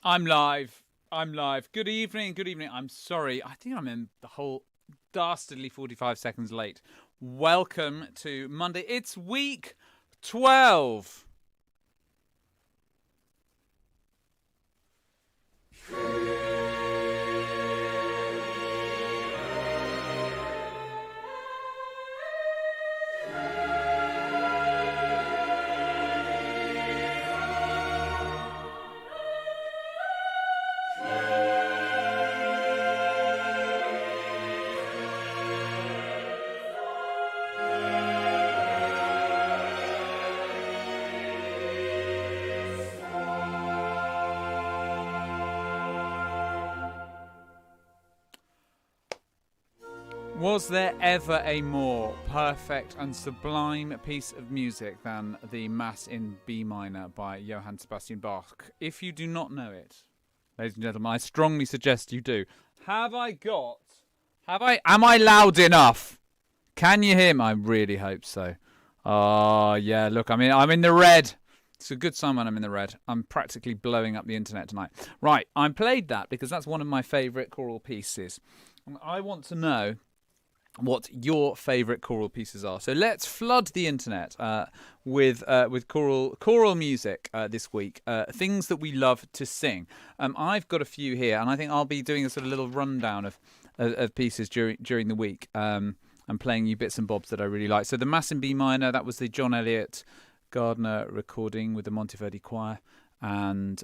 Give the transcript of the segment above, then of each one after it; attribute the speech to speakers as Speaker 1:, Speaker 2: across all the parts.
Speaker 1: I'm live. I'm live. Good evening. Good evening. I'm sorry. I think I'm in the whole dastardly 45 seconds late. Welcome to Monday. It's week 12. Was there ever a more perfect and sublime piece of music than the Mass in B minor by Johann Sebastian Bach? If you do not know it, ladies and gentlemen, I strongly suggest you do. Am I loud enough? Can you hear me? I really hope so. Oh, yeah, look, I'm in the red. It's a good sign when I'm in the red. I'm practically blowing up the internet tonight. Right, I played that because that's one of my favourite choral pieces. And I want to know what your favourite choral pieces are. So let's flood the internet with choral music this week. Things that we love to sing. I've got a few here, and I think I'll be doing a sort of little rundown of pieces during the week. And playing you bits and bobs that I really like. So the Mass in B minor, that was the John Elliott Gardner recording with the Monteverdi Choir. And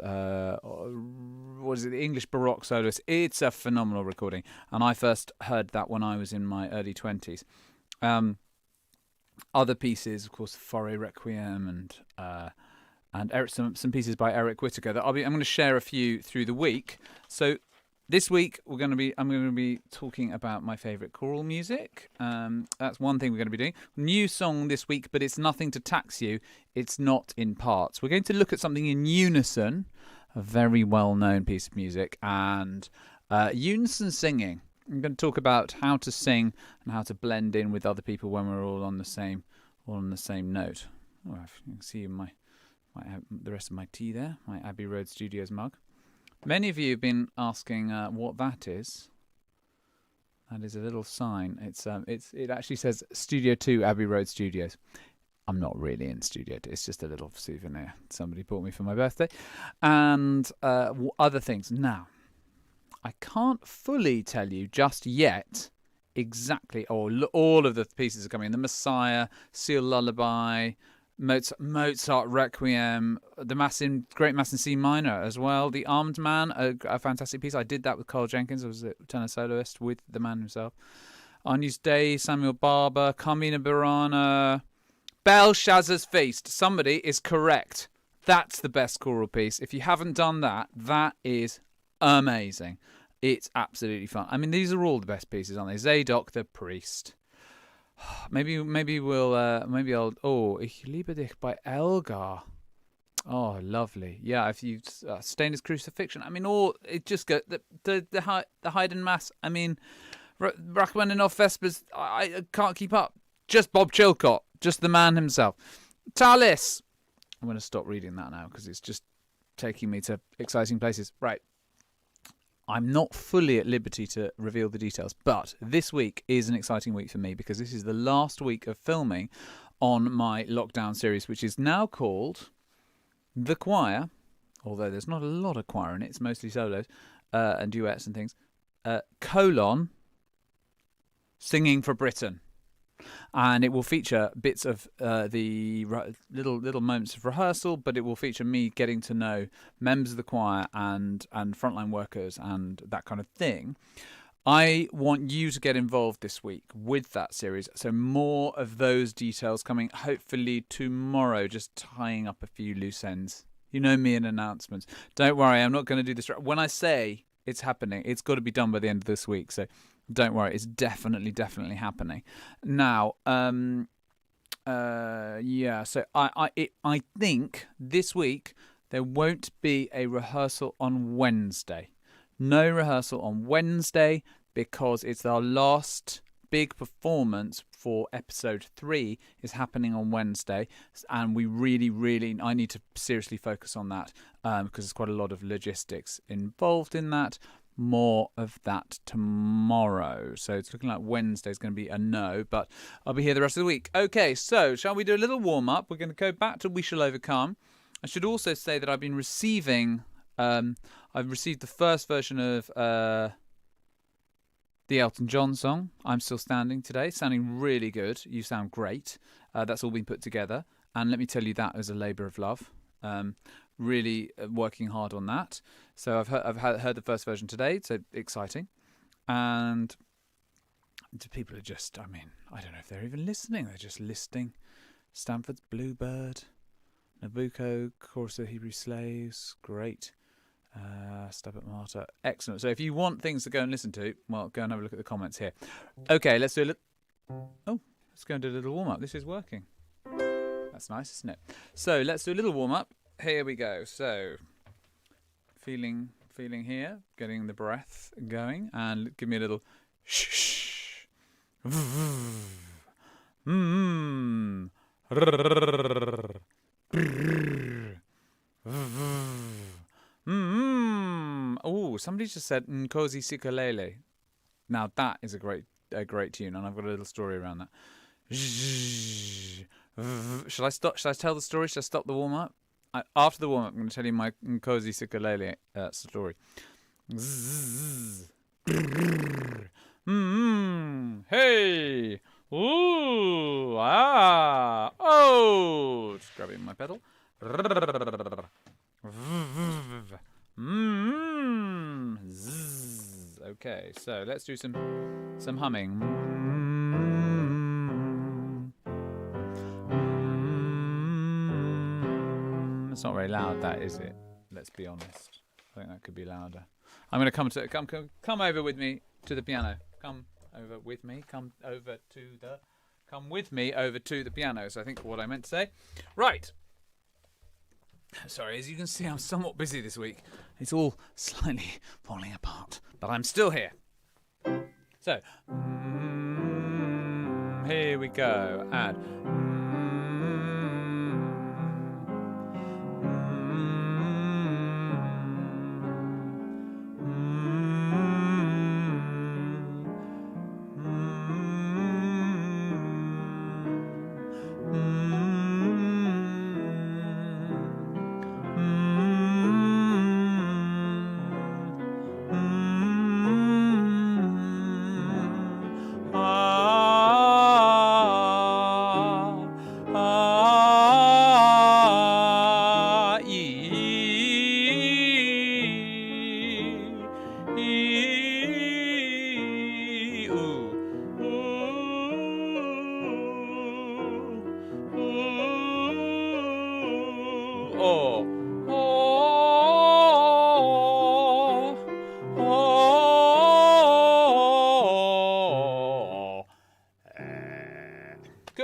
Speaker 1: what is it, the English Baroque soloist. It's a phenomenal recording, and I first heard that when I was in my early 20s. Other pieces, of course, Fauré Requiem and some pieces by Eric Whittaker that I'm going to share a few through the week. So this week I'm going to be talking about my favourite choral music. That's one thing we're going to be doing. New song this week, but it's nothing to tax you. It's not in parts. We're going to look at something in unison, a very well-known piece of music, and unison singing. I'm going to talk about how to sing and how to blend in with other people when we're all on the same note. Oh, you can see the rest of my tea there, my Abbey Road Studios mug. Many of you have been asking what that is. That is a little sign. It actually says Studio 2 Abbey Road Studios. I'm not really in Studio 2. It's just a little souvenir somebody bought me for my birthday. And other things. Now, I can't fully tell you just yet exactly all of the pieces are coming in. The Messiah, Seal Lullaby, Mozart Requiem, the Great Mass in C minor as well. The Armed Man, a fantastic piece. I did that with Carl Jenkins. I was a tenor soloist with the man himself. Agnus Dei, Samuel Barber, Carmina Burana, Belshazzar's Feast. Somebody is correct. That's the best choral piece. If you haven't done that, that is amazing. It's absolutely fun. I mean, these are all the best pieces, aren't they? Zadok the Priest. Maybe I'll. Ich liebe dich by Elgar. Oh, lovely. Yeah, if you Stainless Crucifixion. I mean, it just go the Haydn Mass. I mean, Rachmaninoff Vespers. I can't keep up. Just Bob Chilcott, just the man himself. Talis. I'm going to stop reading that now because it's just taking me to exciting places. Right. I'm not fully at liberty to reveal the details, but this week is an exciting week for me because this is the last week of filming on my lockdown series, which is now called The Choir, although there's not a lot of choir in it, it's mostly solos and duets and things, Singing for Britain. And it will feature bits of the little moments of rehearsal, but it will feature me getting to know members of the choir and frontline workers and that kind of thing. I want you to get involved this week with that series. So more of those details coming hopefully tomorrow, just tying up a few loose ends. You know me in announcements. Don't worry, I'm not going to do this. When I say it's happening, it's got to be done by the end of this week. So don't worry, it's definitely happening. Now, so I think this week there won't be a rehearsal on Wednesday. No rehearsal on Wednesday because it's our last big performance for episode 3 is happening on Wednesday, and we really I need to seriously focus on that because there's quite a lot of logistics involved in that. More of that tomorrow. So it's looking like Wednesday's going to be a no, but I'll be here the rest of the week. Okay, so shall we do a little warm-up? We're going to go back to We Shall Overcome. I should also say that I've been receiving... I've received the first version of the Elton John song, I'm Still Standing, today. Sounding really good. You sound great. That's all been put together. And let me tell you, that is a labour of love. Really working hard on that. So I've heard the first version today, so exciting. And the people are just, I mean, I don't know if they're even listening. They're just listing Stanford's Bluebird, Nabucco, Chorus of Hebrew Slaves, great. Stabat Mater, excellent. So if you want things to go and listen to, well, go and have a look at the comments here. Okay, let's do a little... Oh, let's go and do a little warm-up. This is working. That's nice, isn't it? So let's do a little warm-up. Here we go. So, feeling here, getting the breath going, and give me a little shh. Oh, somebody just said Nkosi Sikalele. Now that is a great tune, and I've got a little story around that. Shall I stop? Shall I tell the story? Shall I stop the warm-up? After the warm-up, I'm going to tell you my Nkosi Sikalele story. Hey! Ooh! Ah! Oh! Just grabbing my pedal. Okay, so let's do some humming. It's not very loud, that, is it? Let's be honest. I think that could be louder. I'm going to come over with me to the piano. Come with me over to the piano. So I think what I meant to say. Right. Sorry, as you can see, I'm somewhat busy this week. It's all slightly falling apart, but I'm still here. So, here we go. And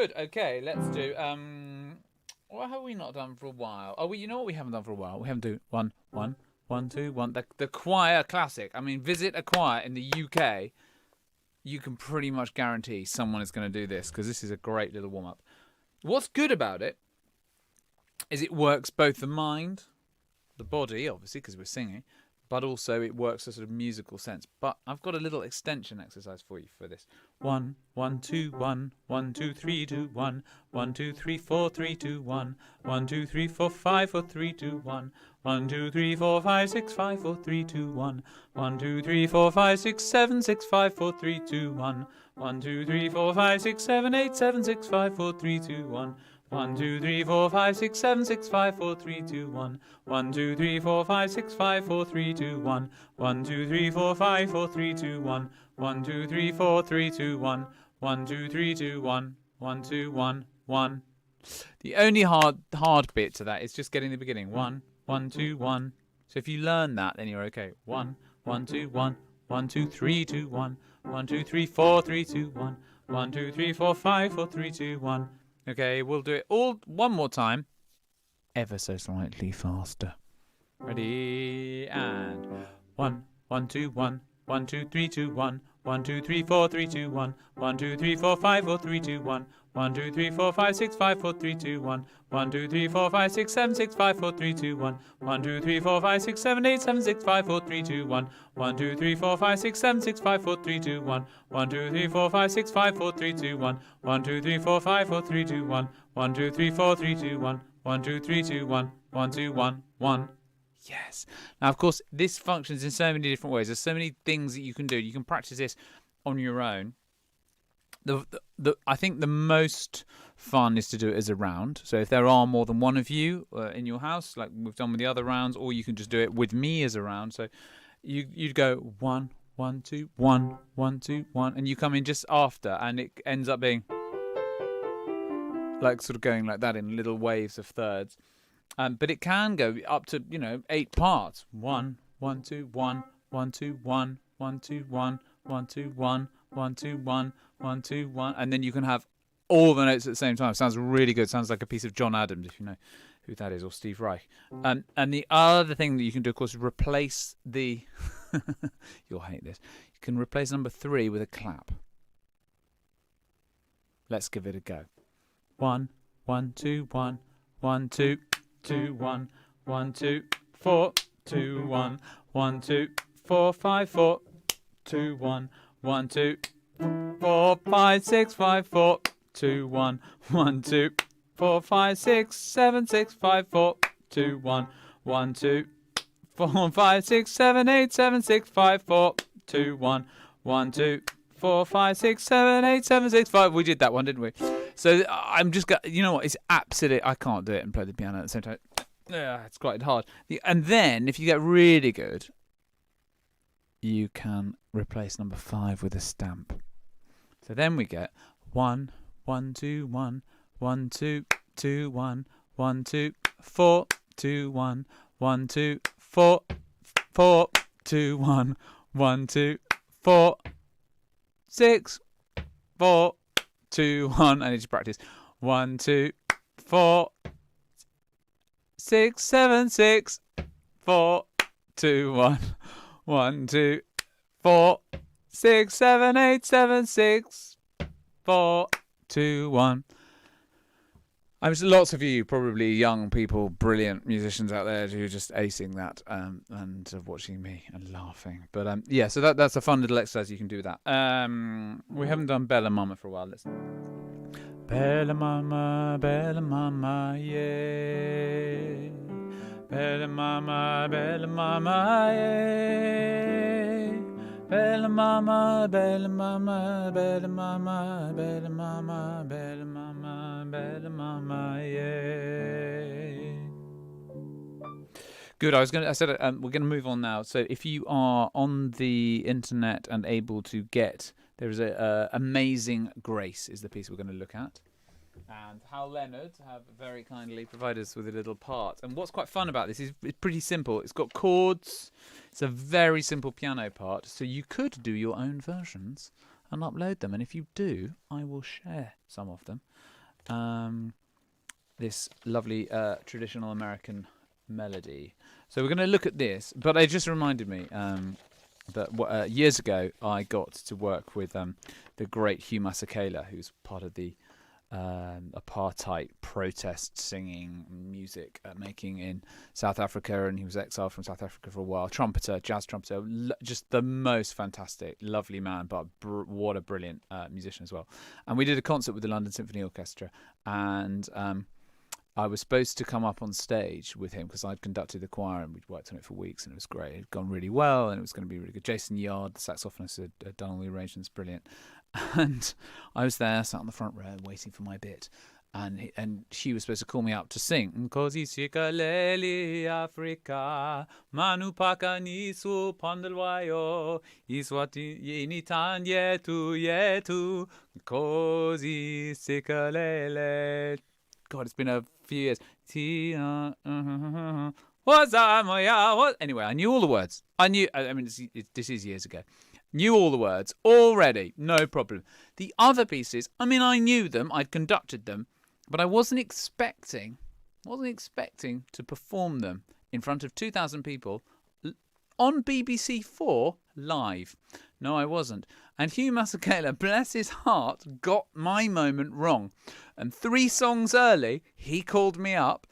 Speaker 1: good. Okay, let's do. What have we not done for a while? Oh, you know what we haven't done for a while? We haven't done 1, 1, 1, 2, 1. The choir classic. I mean, visit a choir in the UK. You can pretty much guarantee someone is going to do this because this is a great little warm up. What's good about it is it works both the mind, the body, obviously, because we're singing, but also it works a sort of musical sense. But I've got a little extension exercise for you for this. 1, 1, 2, 1, 1, 2, 3, 2, 1, 1, 2, 3, 4, 3, 2, 1, 1, 2, 3, 4, 5, 4, 3, 2, 1, 1, 2, 3, 4, 5, 6, 5, 4, 3, 2, 1, 1, 2, 3, 4, 5, 6, 7, 6, 5, 4, 3, 2, 1, 1, 2, 3, 4, 5, 6, 7, 8, 7, 6, 5, 4, 3, 2, 1, 1, 2, 3, 4, 5, 6, 7, 6, 5, 4, 3, 2, 1, 1, 2, 3, 4, 5, 6, 5, 4, 3, 2, 1, 1, 2, 3, 4, 5, 4, 3, 2, 1, 1, 2, 3, 4, 3, 2, 1, 1, 2, 3, 2, 1, 1, 2, 1, 1. The only hard bit to that is just getting the beginning. 1, 1, 2, 1. So if you learn that, then you're okay. 1, 1, 2, 1, 1, 2, 3, 2, 1, 1, 2, 3, 4, 3, 2, 1, 1, 2, 3, 4, 5, 4, 3, 2, 1. Okay, we'll do it all one more time, ever so slightly faster. Ready, and 1, 1, 2, 1, 1 2 3 2 1 1 2 3 4 3 2 1 1 2 3 4 5 4 3 2 1 1 2 3 4 5 6 5 4 3 2 1 1 2 3 4 5 6 7 6 5 4 3 2 1 1 2 3 4 5 6 7 8 7 6 5 4 3 2 1 1 2 3 4 5 6 7 6 5 4 3 2 1 1 2 3 4 5 6 5 4 3 2 1 1 2 3 4 5 4 3 2 1 1 2 3 4 3 2 1 1 2 3 2 1 1 2 1 1. Yes. Now, of course, this functions in so many different ways. There's so many things that you can do. You can practice this on your own. I think the most fun is to do it as a round. So if there are more than one of you in your house, like we've done with the other rounds, or you can just do it with me as a round. So you'd go 1 1 2 1 1 2 1, and you come in just after, and it ends up being like sort of going like that in little waves of thirds. But it can go up to 8 parts. 1 1 2 1 1 2 1 1 2 1 1 2 1 1 2 1 1 2 1, and then you can have all the notes at the same time. Sounds really good. Sounds like a piece of John Adams, if you know who that is, or Steve Reich. And the other thing that you can do, of course, is replace the. You'll hate this. You can replace number 3 with a clap. Let's give it a go. 1 1 2 1 1 2 2 1 1 2 4 2 1 1 2 4 5 4 2 1 1 2 4 5 6 5 4 2 1 1 2 4 5 6 7 6 5 4 2 1 1 2 4 5 6 7 8 7 6 5 4 2 1 1 2 4 5 6 7 8 7 6 5. We did that one, didn't we? So I'm just got. You know what? It's absolute. I can't do it and play the piano at the same time. Yeah, it's quite hard. And then if you get really good, you can replace number 5 with a stamp. So then we get 1 1 2 1 1 2 2 1 1 2 4 2 1 1 2 4 4 2 1 1 2 4 6 4 2 1. I need to practice. 1 2 4 6 7 6 4 2 1 1 2 4 6 7 8 7 6 4 2 1. I'm sure lots of you, probably young people, brilliant musicians out there who are just acing that and watching me and laughing. But yeah, so that's a fun little exercise you can do with that. We haven't done Bella Mama for a while. Let's. Bella Mama, yeah. Bella Mama, yeah. Bella Mama, Bella Mama, Bella Mama, Bella Mama, Bella Mama, Bella Mama, yeah. Good. I said we're gonna move on now. So if you are on the internet and able to get, there is a Amazing Grace is the piece we're going to look at. And Hal Leonard have very kindly provided us with a little part. And what's quite fun about this is it's pretty simple. It's got chords. It's a very simple piano part. So you could do your own versions and upload them. And if you do, I will share some of them. This lovely traditional American melody. So we're going to look at this. But it just reminded me that years ago I got to work with the great Hugh Masekela, who's part of the apartheid protest singing music making in South Africa, and he was exiled from South Africa for a while. Trumpeter, jazz trumpeter, just the most fantastic, lovely man, but what a brilliant musician as well. And we did a concert with the London Symphony Orchestra, and I was supposed to come up on stage with him because I'd conducted the choir and we'd worked on it for weeks, and it was great. It had gone really well, and it was going to be really good. Jason Yard, the saxophonist, had done all the arrangements, brilliant. And I was there, sat on the front row, waiting for my bit. And she was supposed to call me up to sing. Nkosi sikaleli Afrika, manupaka nisu pandalwayo, iswati yinitan yetu, nkosi sikalele. God, it's been a few years. Anyway, I knew all the words. I mean, this is years ago. Knew all the words already, no problem. The other pieces, I mean, I knew them, I'd conducted them, but I wasn't expecting to perform them in front of 2,000 people on BBC4 live. No, I wasn't. And Hugh Masekela, bless his heart, got my moment wrong. And 3 songs early, he called me up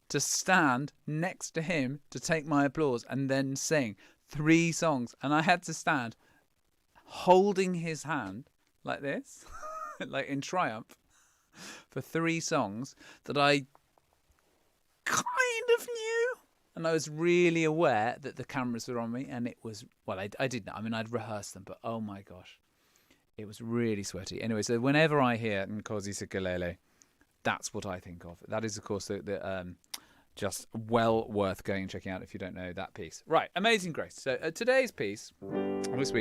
Speaker 1: to stand next to him to take my applause and then sing 3 songs. And I had to stand holding his hand like this, like in triumph, for 3 songs that I kind of knew. And I was really aware that the cameras were on me, and it was, well, I did know. I mean, I'd rehearsed them, but oh my gosh, it was really sweaty. Anyway, so whenever I hear Nkosi Sikelele, that's what I think of. That is, of course, the just well worth going and checking out if you don't know that piece. Right, Amazing Grace. So today's piece, this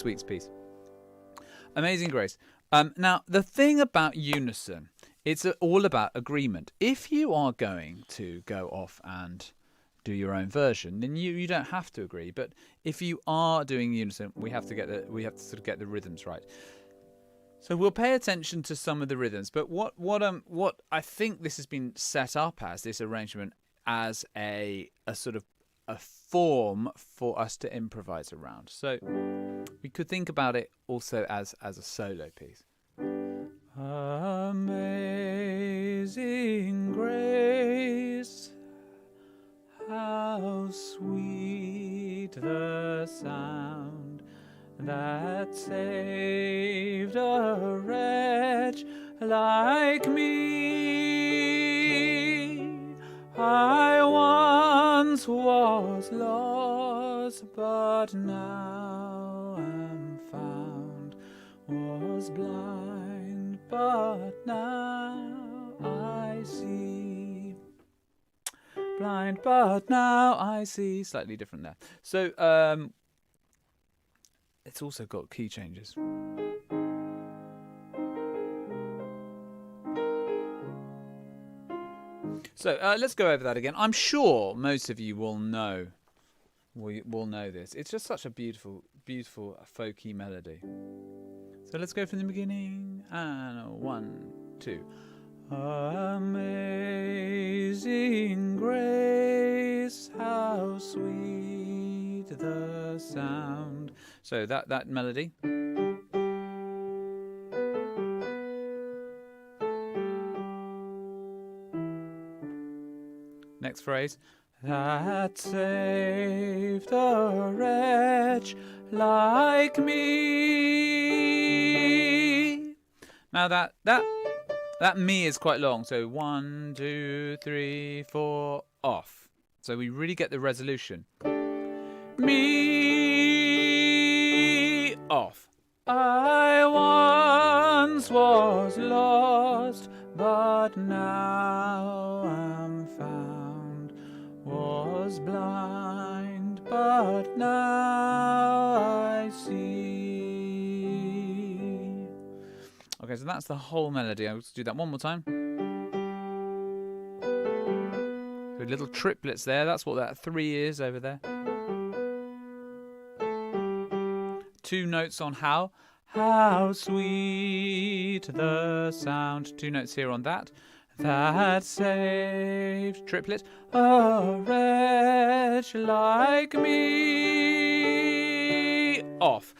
Speaker 1: week's piece, Amazing Grace. Now, the thing about unison, it's all about agreement. If you are going to go off and do your own version, then you don't have to agree. But if you are doing unison, we have to sort of get the rhythms right. So we'll pay attention to some of the rhythms. But what I think this has been set up as, this arrangement, as a sort of a form for us to improvise around. So we could think about it also as a solo piece. Amazing grace, how sweet the sound that saved a wretch like me. I once was lost, but now am found, was blind, but now I see. Blind, but now I see. Slightly different there. So, it's also got key changes. So let's go over that again. I'm sure most of you will know this. It's just such a beautiful, beautiful folky melody. So let's go from the beginning. And 1, 2. Amazing grace, how sweet the sound. So that melody. Next phrase. That saved a wretch like me. Now that me is quite long. So 1, 2, 3, 4, off. So we really get the resolution. Me, off. I once was lost, but now am found. Was blind, but now I see. Okay, so that's the whole melody. I'll just do that one more time. So little triplets there. That's what that 3 is over there. 2 notes on how. How sweet the sound. 2 notes here on that. That saved, triplet, a wretch like me. Off.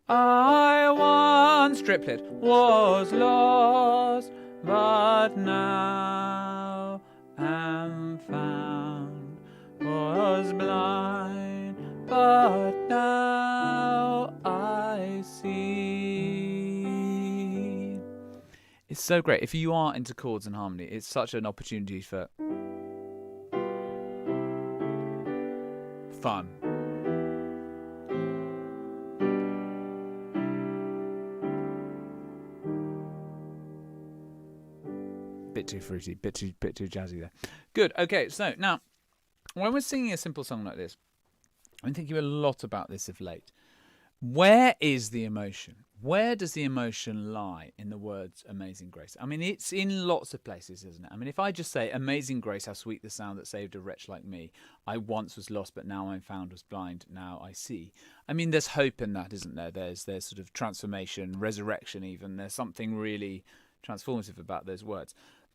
Speaker 1: I once, triplet, was lost, but now am found. Was blind, but now I see. It's so great. If you are into chords and harmony, it's such an opportunity for fun. Bit too fruity, bit too jazzy there. Good. Okay, so now when we're singing a simple song like this, I've been thinking a lot about this of late. Where is the emotion? Where does the emotion lie in the words Amazing Grace? I mean, it's in lots of places, isn't it? I mean, if I just say, Amazing Grace, how sweet the sound that saved a wretch like me. I once was lost, but now I'm found, was blind, now I see. I mean, there's hope in that, isn't there? There's sort of transformation, resurrection even. There's something really transformative about those words.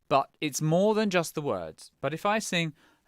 Speaker 1: But it's more than just the words. But if I sing,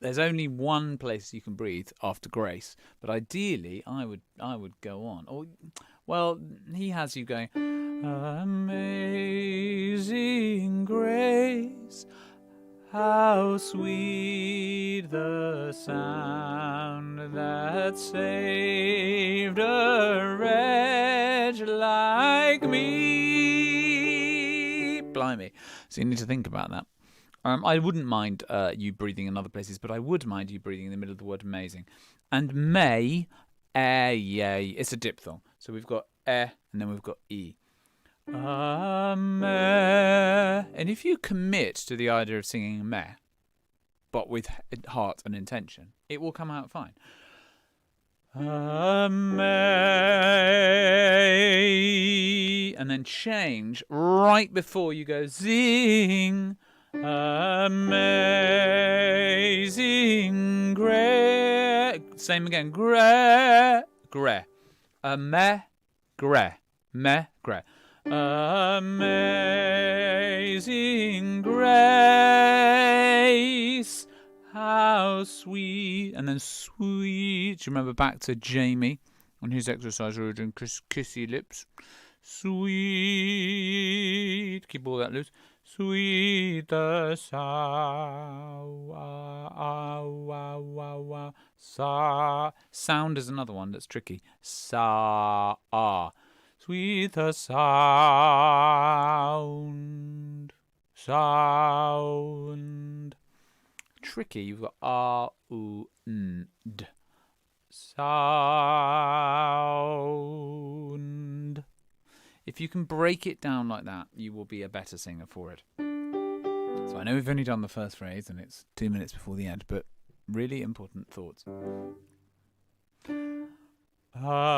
Speaker 1: there's only one place you can breathe after grace, but ideally I would go on. Or, well, he has you going, Amazing Grace, how sweet the sound that saved a wretch like me. Blimey. So you need to think about that. I wouldn't mind you breathing in other places, but I would mind you breathing in the middle of the word amazing. And may, yay. It's a diphthong. So we've got and then we've got e. And if you commit to the idea of singing meh, but with heart and intention, it will come out fine. And then change right before you go zing. Amazing grace. Same again. Gre. Me. Gre. Me. Gre. Amazing grace. How sweet. And then sweet. Do you remember back to Jamie on his exercise where we were doing kissy lips? Sweet. Keep all that loose. Sweet the sa. Sound is another one that's tricky. Sa. Sweet the sound. Tricky. You've got d. Sound. If you can break it down like that, you will be a better singer for it. So I know we've only done the first phrase and it's 2 minutes before the end, but really important thoughts. Amazing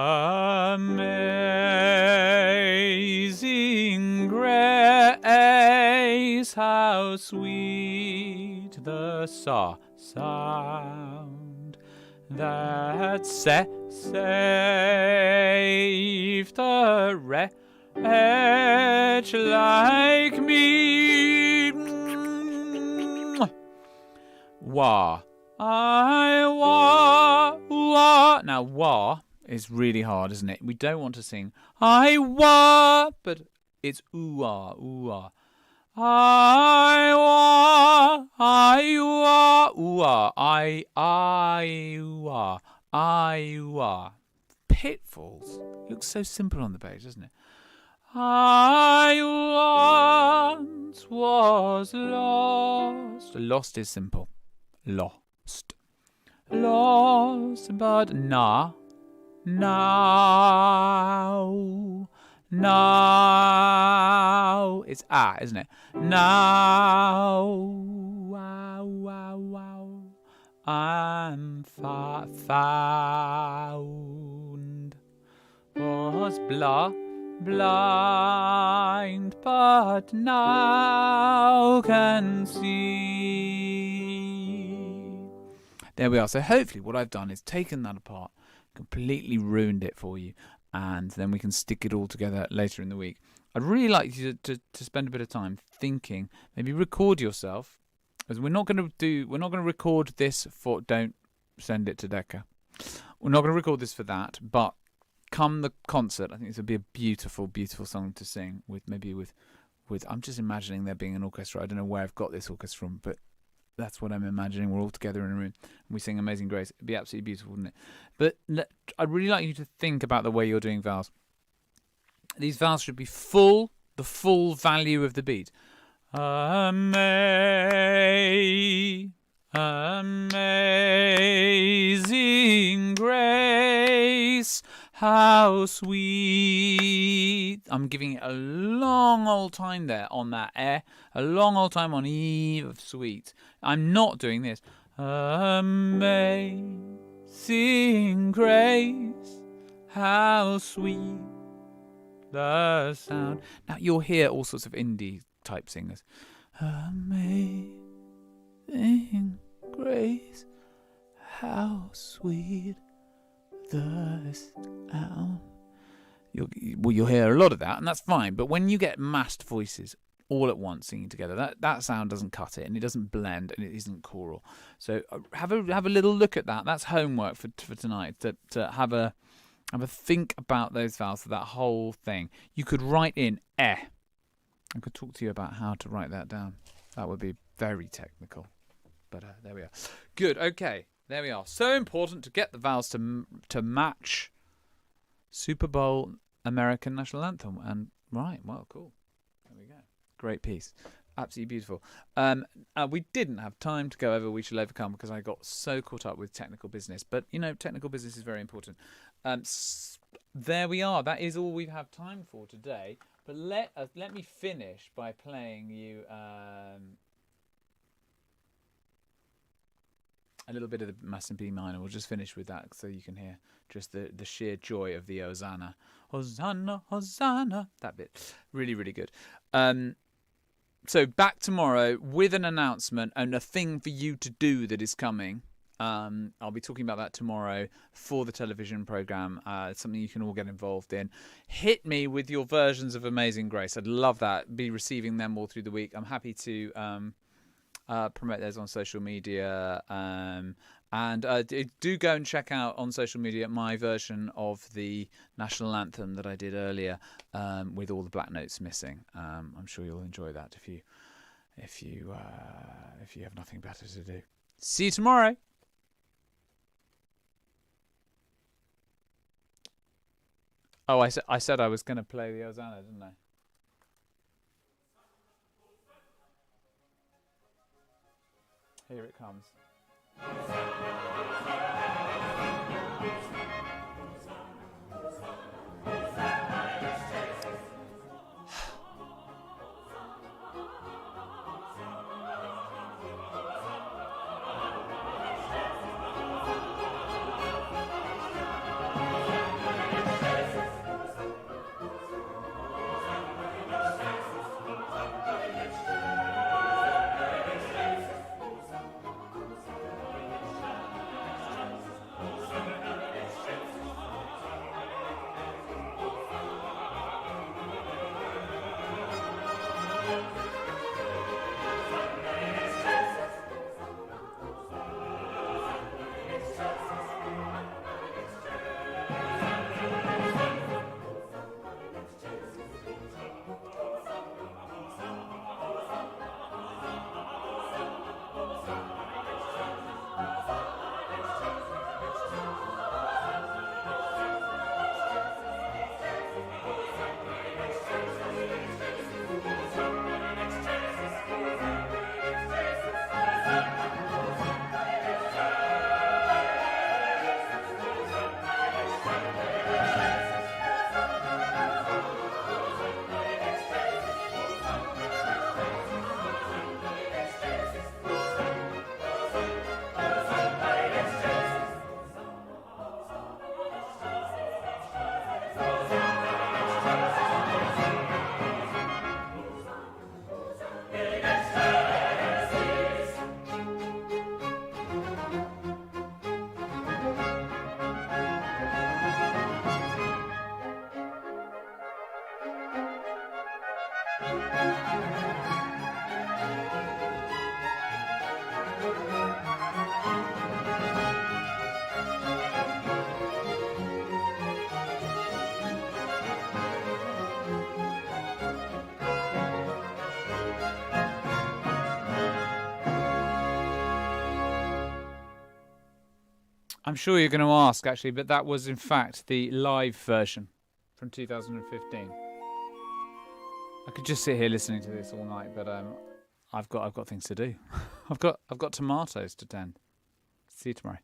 Speaker 1: grace, how sweet the sound that saved the wretch like me. Wah. Wah. Now, wah is really hard, isn't it? We don't want to sing I wah, but it's ooh-ah, ooh-ah. I wah, ooh-ah, I wah, I wah. Pitfalls. It looks so simple on the page, doesn't it? I once was lost. Lost is simple. Lost, but now, it's isn't it? Now, I'm found. Was blind, but now can see. There we are. So hopefully what I've done is taken that apart, completely ruined it for you, and then we can stick it all together later in the week. I'd really like you to spend a bit of time thinking, maybe record yourself, as we're not going to record this for, don't send it to Decca. We're not going to record this for that, but come the concert, I think this would be a beautiful, beautiful song to sing with I'm just imagining there being an orchestra. I don't know where I've got this orchestra from, but that's what I'm imagining. We're all together in a room and we sing Amazing Grace. It'd be absolutely beautiful, wouldn't it? But I'd really like you to think about the way you're doing vowels. These vowels should be the full value of the beat. Amazing grace, how sweet. I'm giving it a long old time there on that a long old time on e of sweet. I'm not doing this. Amazing grace, how sweet the sound. Now you'll hear all sorts of indie type singers. Amazing grace, how sweet the sound. You'll hear a lot of that, and that's fine. But when you get massed voices all at once singing together. That sound doesn't cut it, and it doesn't blend, and it isn't choral. So have a little look at that. That's homework for tonight. To have a think about those vowels for that whole thing. You could write in eh. I could talk to you about how to write that down. That would be very technical, but there we are. Good. Okay, there we are. So important to get the vowels to match Super Bowl American national anthem. And right, well, cool. There we go. Great piece. Absolutely beautiful. We didn't have time to go over We Shall Overcome because I got so caught up with technical business. But, technical business is very important. There we are. That is all we have time for today. But let me finish by playing you a little bit of the Mass in B minor. We'll just finish with that so you can hear just the sheer joy of the Hosanna. Hosanna, Hosanna. That bit. Really, really good. So back tomorrow with an announcement and a thing for you to do that is coming. I'll be talking about that tomorrow for the television programme. It's something you can all get involved in. Hit me with your versions of Amazing Grace. I'd love that. Be receiving them all through the week. I'm happy to promote those on social media. And do go and check out on social media my version of the national anthem that I did earlier with all the black notes missing. I'm sure you'll enjoy that if you have nothing better to do. See you tomorrow. Oh, I said I was going to play the Hosanna, didn't I? Here it comes. I'm sure you're going to ask, actually, but that was, in fact, the live version from 2015. I could just sit here listening to this all night, but I've got things to do. I've got tomatoes to tend. See you tomorrow.